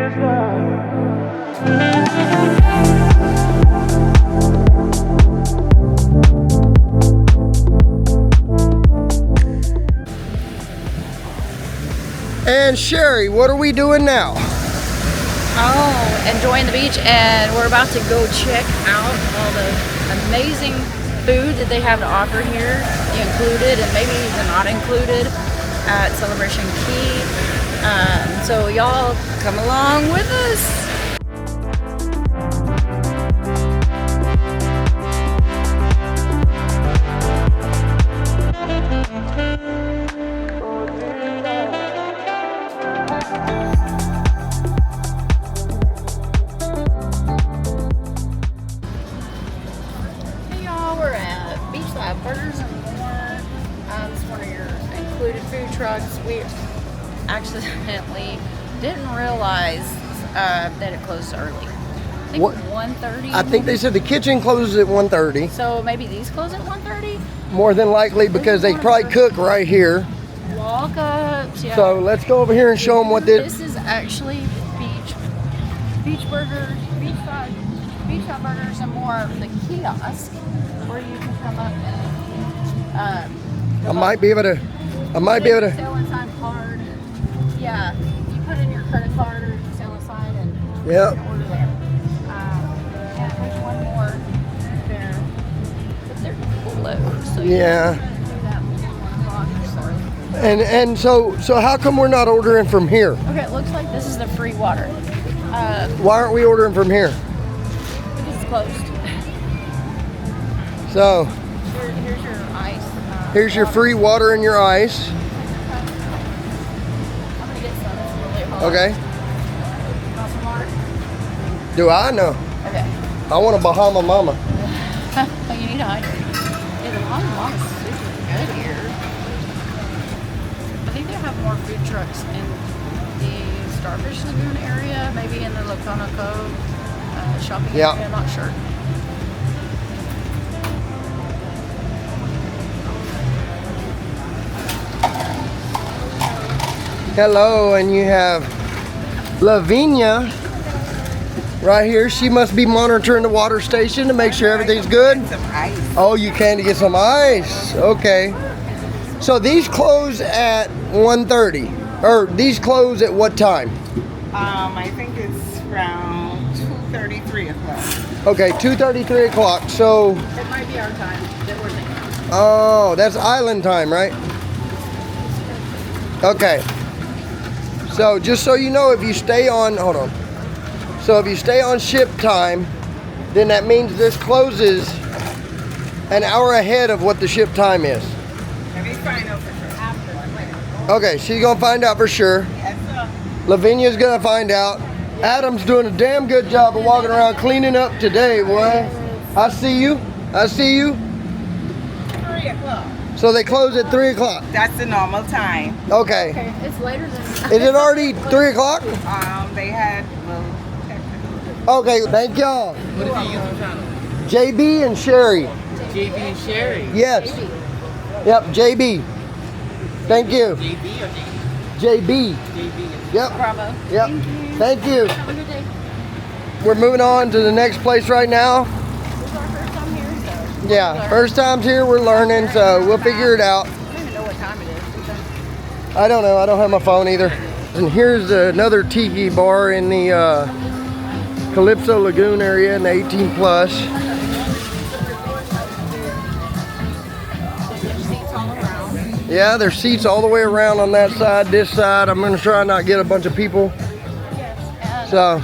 And Sheri, what are we doing now? Oh, enjoying the beach, and we're about to go check out all the amazing food that they have to offer here, included and maybe even not included at Celebration Key. So y'all come along with us. Burgers and more. It's one of your included food trucks. We accidentally didn't realize that it closed early. I think 1:30. I think they said the kitchen closes at 1:30. So maybe these close at 1:30? More than likely, because they probably cook right here. Walk-ups, yeah. So let's go over here and show them what this is actually beach burgers, beach hot burgers and more. The kiosk where you can come up and I might be able to sell inside card. Yeah, you put in your credit card or you sell inside and yeah. you can order there. And there's one more there, but they're closed. So yeah. You can do that before 1 o'clock or so. And so how come we're not ordering from here? Okay, it looks like this is the free water. Why aren't we ordering from here? Because it's closed. So here's your ice. here's your free water and your ice. I'm gonna get some. It's really hot. Okay. Want some water? Do I know? Okay. I want a Bahama Mama. Oh, you need to hydrate. Yeah, the Bahama Mama's super good here. I think they have more food trucks in the Starfish Lagoon area, maybe in the Lokono Cove shopping area. I'm not sure. Hello, and you have Lavinia right here. She must be monitoring the water station to make sure everything's good. Some ice. Oh, you came to get some ice. Okay. So these close at 1:30, or these close at what time? I think it's around 2:30, 3 o'clock. Okay, 2:30, 3 o'clock. So, It might be our time that we're thinking. oh, that's island time, right? Okay. So just so you know, if you stay on, hold on. So if you stay on ship time, then that means this closes an hour ahead of what the ship time is. Let me find out for sure. After. Okay, she's gonna find out for sure. Yes, sir. Lavinia's gonna find out. Adam's doing a damn good job of walking around cleaning up today, boy. I see you. I see you. 3 o'clock. So they close at 3 o'clock. That's the normal time. Okay. Okay, it's later than. Is it already 3 o'clock? They had technical. Okay, thank y'all. What is the YouTube channel? JB and Sheri. JB and Sheri. Yes. Yep, JB. Thank you. JB or JB? JB. JB. Yep. Bravo. Yep. Thank you. Have a good day. We're moving on to the next place right now. This is our first time here, so. Yeah, first time's here, we're learning, so we'll figure it out. I don't even know what time it is. I don't know, I don't have my phone either. And here's another tiki bar in the Calypso Lagoon area in the 18 plus. Yeah, there's seats all the way around on that side, this side. I'm gonna try not get a bunch of people. So.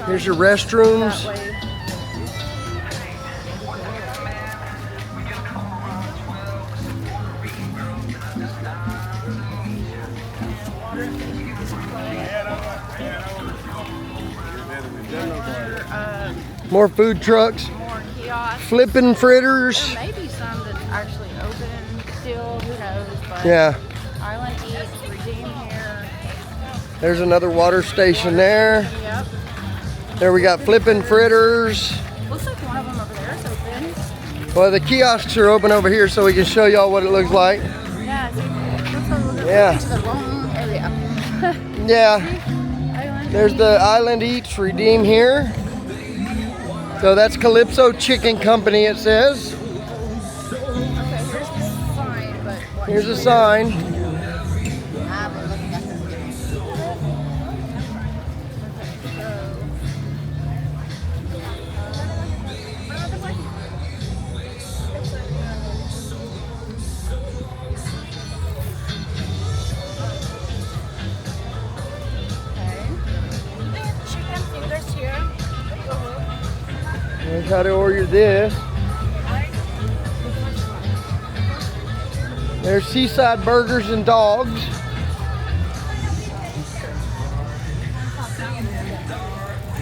Here's your restrooms. More food trucks. More kiosks. Flipping fritters. There may be some that's actually open still, who knows, but Yeah. Island Eats, Redeem here. There's another water station there. Yep. There we got flipping fritters. Looks like one of them over there is open. Well, the kiosks are open over here so we can show y'all what it looks like. Yeah, it's open. Yeah. To the wrong area. Yeah. Island There's the Island Eats Redeem here. So that's Calypso Chicken Company, it says. Okay, here's the sign, but what? Here's a sign. Chicken fingers here. Here's how to order this. There's Seaside Burgers and Dogs.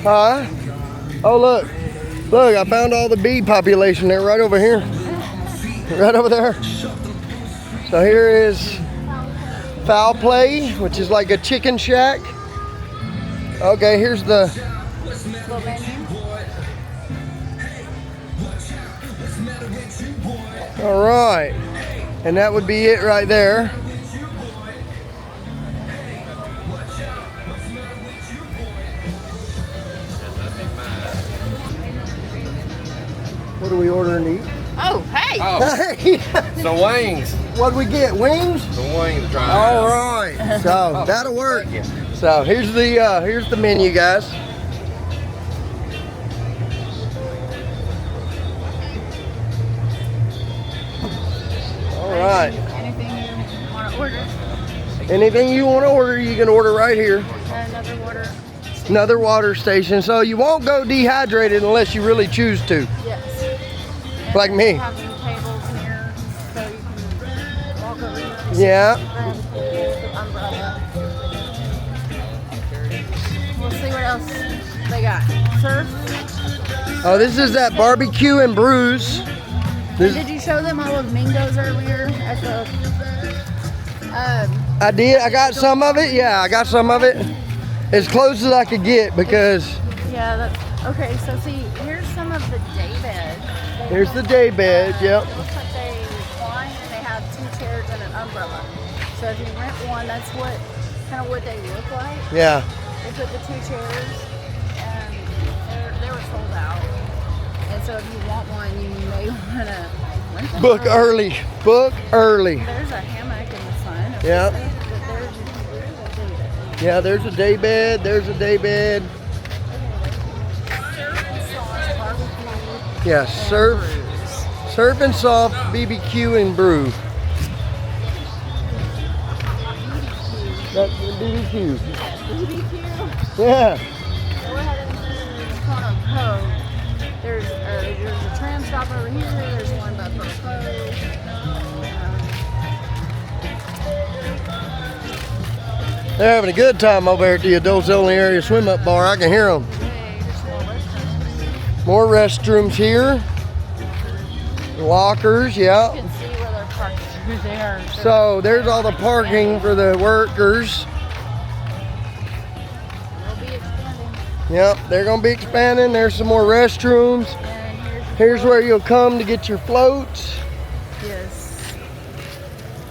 Huh? Oh, look. Look, I found all the bee population. They're right over here. Right over there. So here is Foul Play, which is like a chicken shack. Okay, here's the... Little menu. All right. And that would be it right there. What do we order and eat? Oh, hey! Oh, Hey, the wings. what'd we get? Wings? The wings. Try All right. So that'll work. So here's the menu, guys. All right. Anything you want to order? Anything you want to order, you can order right here. Another water. Another water station. So you won't go dehydrated unless you really choose to. Yes. And Like me. We have some tables here, so you can walk over here. Yeah. Grab the umbrella. We'll see what else they got. Surf. Oh, this is that barbecue and brews. Did you show them all of Mingo's earlier at the? I did. I got some of it. Yeah, I got some of it. As close as I could get because Yeah, that's okay. So see, here's some of the day beds. here's the day bed. Yep. Looks like they recline and they have 2 chairs and an umbrella. So if you rent one, that's kind of what they look like. Yeah. They put the 2 chairs and they were sold out. And so if you want one, you may want to rent one. Book early. Book early. There's a hammock in the sun. Yep. But Yeah, there's a day bed. There's a day bed. Yeah, surf and soft BBQ and brew. That's the BBQ. Yeah. So we're heading to Lokono Cove. There's a tram stop over here. There's one by Pearl Cove. They're having a good time over there at the adults only area swim up bar. I can hear them. More restrooms here. Lockers, yeah. You can see where they're parked. They are. So there's all the parking for the workers. They'll be expanding. Yep, they're gonna be expanding. There's some more restrooms. And Here's where you'll come to get your floats yes.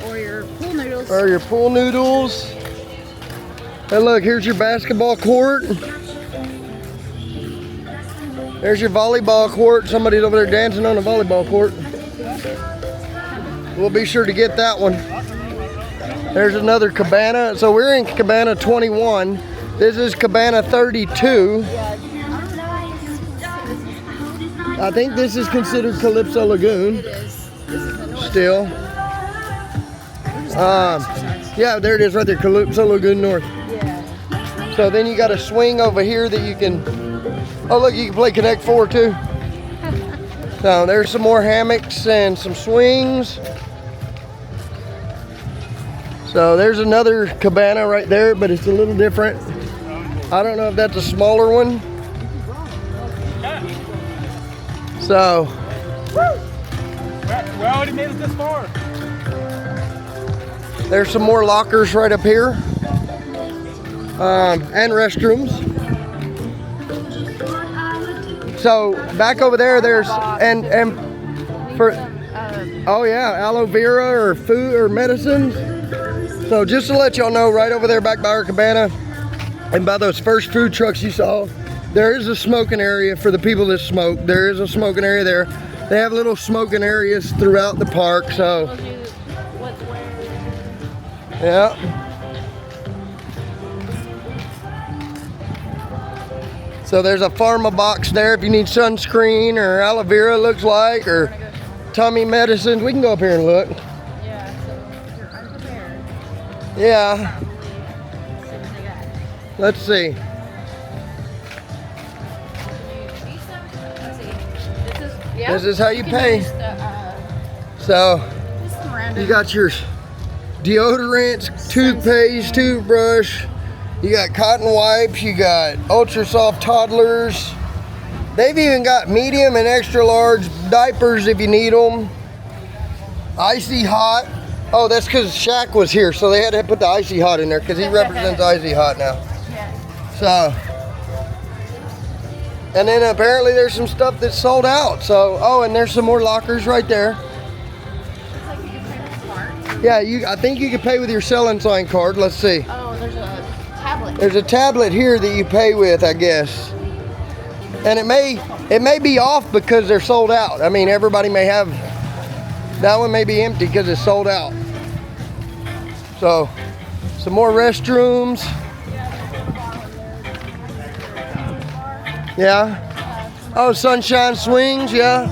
Or your pool noodles. or your pool noodles. And look, here's your basketball court. There's your volleyball court. Somebody's over there dancing on the volleyball court. We'll be sure to get that one. There's another cabana. So we're in cabana 21. This is cabana 32. I think this is considered Calypso Lagoon. It is. This is the north. Still. Yeah, there it is right there, Calypso Lagoon North. Yeah. So then you got a swing over here that you can, oh look, you can play Connect 4 too. So there's some more hammocks and some swings. So there's another cabana right there, but it's a little different. I don't know if that's a smaller one. So. We already made it this far. There's some more lockers right up here. And restrooms. So back over there, there's and for oh yeah, aloe vera or food or medicines. So just to let y'all know, right over there back by our cabana and by those first food trucks you saw, there is a smoking area for the people that smoke. There is a smoking area there. They have little smoking areas throughout the park, so. Tells you what's where. Yeah. So there's a pharma box there if you need sunscreen or aloe vera, looks like, or tummy medicines. We can go up here and look. Yeah, so if you're unprepared, Yeah. see what they got. Let's see. Let's see. This is how you can pay. use the, So this is some random. you got your deodorants, toothpaste, toothbrush. You got cotton wipes. You got ultra soft toddlers. They've even got medium and extra large diapers if you need them. Icy hot. Oh, that's because Shaq was here, so they had to put the icy hot in there because he represents icy hot now. So, and then apparently there's some stuff that's sold out. So, oh, and there's some more lockers right there. Yeah, I think you can pay with your selling sign card. Let's see. Oh, there's a tablet. There's a tablet here that you pay with, I guess. And it may be off because they're sold out. I mean, everybody may have, that one may be empty because it's sold out. So, some more restrooms. Yeah. Oh, sunshine swings, yeah.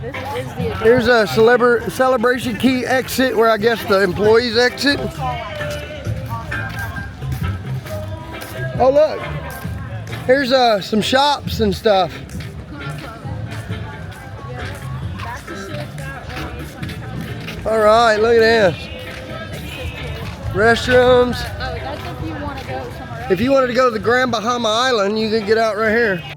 This is the Here's a celebration key exit where I guess the employees exit. Oh, look. Here's some shops and stuff. All right, look at this. Restrooms. Oh, that's if you want to go somewhere else. If you wanted to go to the Grand Bahama Island, you could get out right here.